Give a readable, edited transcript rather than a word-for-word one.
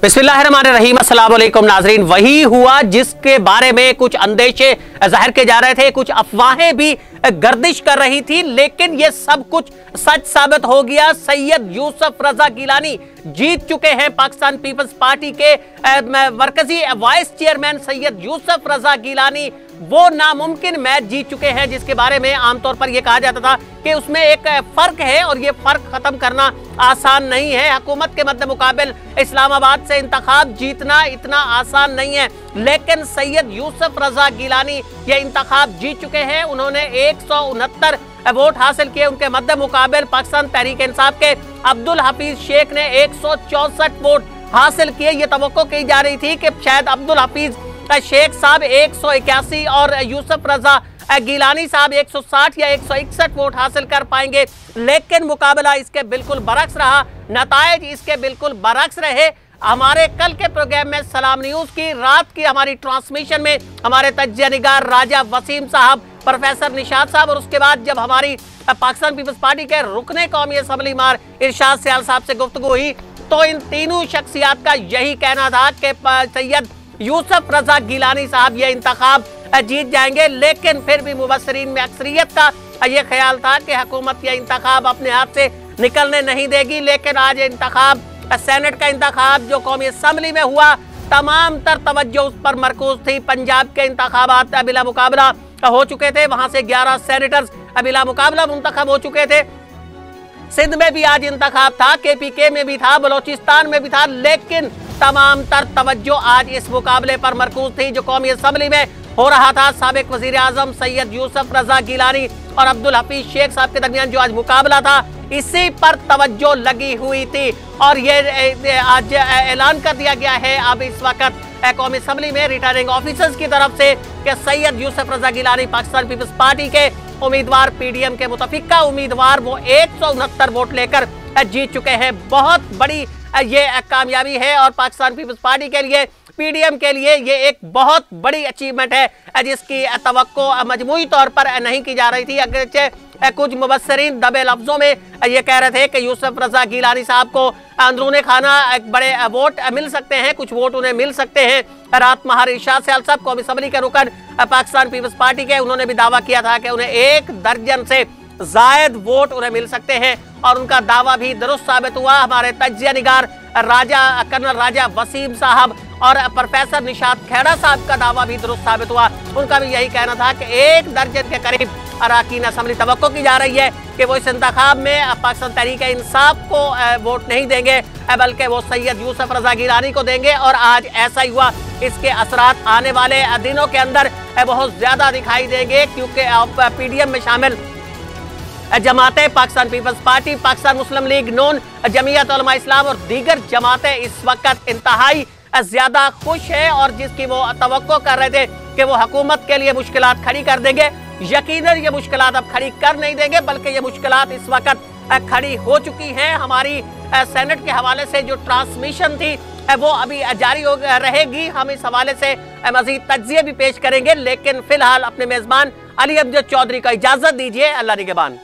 बिस्मिल्लाहिर्रहमानिर्रहीम, अस्सलाम वालेकुम नाजरीन। वही हुआ जिसके बारे में कुछ अंदेशे जाहिर किए जा रहे थे, कुछ अफवाहें भी गर्दिश कर रही थी, लेकिन ये सब कुछ सच साबित हो गया। सैयद यूसुफ रजा गिलानी जीत चुके हैं। पाकिस्तान पीपल्स पार्टी के मरकजी वाइस चेयरमैन सैयद यूसुफ रजा गिलानी वो नामुमकिन मैच जीत चुके हैं, जिसके बारे में आमतौर पर यह कहा जाता था कि उसमें एक फर्क है और ये फर्क खत्म करना आसान नहीं है। हुकूमत के मद्दे मुकाबिल इस्लामाबाद से इंतखाब जीतना इतना आसान नहीं है, लेकिन सैयद यूसुफ रजा गिलानी ये इंतखाब जीत चुके हैं। उन्होंने 169 वोट हासिल किए। उनके मद्दे मुकाबिल पाकिस्तान तहरीक इंसाफ के अब्दुल हफीज शेख ने 164 वोट हासिल किए। ये तवक्को की जा रही थी कि शायद अब्दुल हफीज शेख साहब 181 और यूसुफ रजा गिलानी साहब 160 या 161 वोट हासिल कर पाएंगे, लेकिन मुकाबला इसके बिल्कुल बरक्स रहा। नतायज इसके बिल्कुल बरक्स रहे। हमारे कल के प्रोग्राम में सलाम न्यूज की रात की हमारी ट्रांसमिशन में हमारे तज्जिया निगार राजा वसीम साहब, प्रोफेसर निशात साहब और उसके बाद जब हमारी पाकिस्तान पीपल्स पार्टी के रुकने कौमी असम्बली मार इरशाद सियाल साहब से गुफ्तगू हुई, तो इन तीनों शख्सियात का यही कहना था कि सैयद यूसुफ रजा गिलानी साहब ये इंतखाब जीत जाएंगे, लेकिन फिर भी मुबस्सरीन में अक्सरियत का ये ख्याल था कि हुकूमत ये इंतखाब अपने हाथ से निकलने नहीं देगी। लेकिन आज इंतखाब सेनेट का इंतखाब जो कौमी असम्बली में हुआ, तमाम तर तवज्जो उस पर मरकूज थी। पंजाब के इंतखाबात बिला मुकाबला हो चुके थे, वहां से 11 सेनेटर्स बिला मुकाबला मुंतखब हो चुके थे। सिंध में भी आज इंतखाब था, KPK में भी था, बलोचिस्तान में भी था, लेकिन तमाम तर तवज्जो आज इस मुकाबले पर मरकूज थी जो कौमी असम्बली में हो रहा था। साबिक वजीर आजम सैयद यूसुफ रजा गिलानी और अब्दुल हफीज शेख साहब के दरमियान जो आज मुकाबला था, इसी पर तवज्जो लगी हुई थी। और ये आज ऐलान कर दिया गया है अब इस वक्त कौमी असम्बली में रिटर्निंग ऑफिसर्स की तरफ से कि सैयद यूसुफ रजा गिलानी पाकिस्तान पीपल्स पार्टी के उम्मीदवार, PDM के मुतफिका उम्मीदवार, वो 169 वोट लेकर जीत चुके हैं। बहुत बड़ी ये कामयाबी है और पाकिस्तान पीपल्स पार्टी के लिए, PDM के लिए ये एक बहुत बड़ी अचीवमेंट है जिसकी तवक्को मजमूई तौर पर नहीं की जा रही थी। अगरचे कुछ मुबस्सरीन दबे लफ्जों में ये कह रहे थे कि यूसुफ रजा गिलानी साहब को अंदरूने खाना बड़े वोट मिल सकते हैं, कुछ वोट उन्हें मिल सकते हैं। रात महार इरशाद सियाल साहब कौमी असम्बली के रुकन पाकिस्तान पीपल्स पार्टी के, उन्होंने भी दावा किया था कि उन्हें 1 दर्जन से जायद वोट उन्हें मिल सकते हैं और उनका दावा भी दुरुस्त साबित हुआ। हमारे तज्जिया निगार कर्नल राजा वसीम साहब और प्रोफेसर निशात खेड़ा साहब का दावा भी दुरुस्त साबित हुआ। उनका भी यही कहना था कि 1 दर्जन के करीब अराकीन असम्बली तवक्को की जा रही है कि वो इस इंतखाब में पाकिस्तान तहरीक इंसाफ को वोट नहीं देंगे, बल्कि वो सैयद यूसुफ रजा गिलानी को देंगे। और आज ऐसा ही हुआ। इसके असरात आने वाले दिनों के अंदर बहुत ज्यादा दिखाई देंगे, क्योंकि PDM में शामिल जमातें, पाकिस्तान पीपल्स पार्टी, पाकिस्तान मुस्लिम लीग नून, जमीयत उलमा इस्लाम और दीगर जमातें इस वक्त इंतहाई ज्यादा खुश है और जिसकी वो तवक्को कर रहे थे कि वो हुकूमत के लिए मुश्किलात खड़ी कर देंगे। यकीनन ये मुश्किलात अब खड़ी कर नहीं देंगे, बल्कि ये मुश्किलात इस वक्त खड़ी हो चुकी हैं। हमारी सेनेट के हवाले से जो ट्रांसमिशन थी वो अभी जारी हो रहेगी। हम इस हवाले से मजीद तज्जिए भी पेश करेंगे, लेकिन फिलहाल अपने मेजबान अली अमजद चौधरी का इजाजत दीजिए। अल्लाह निगहबान।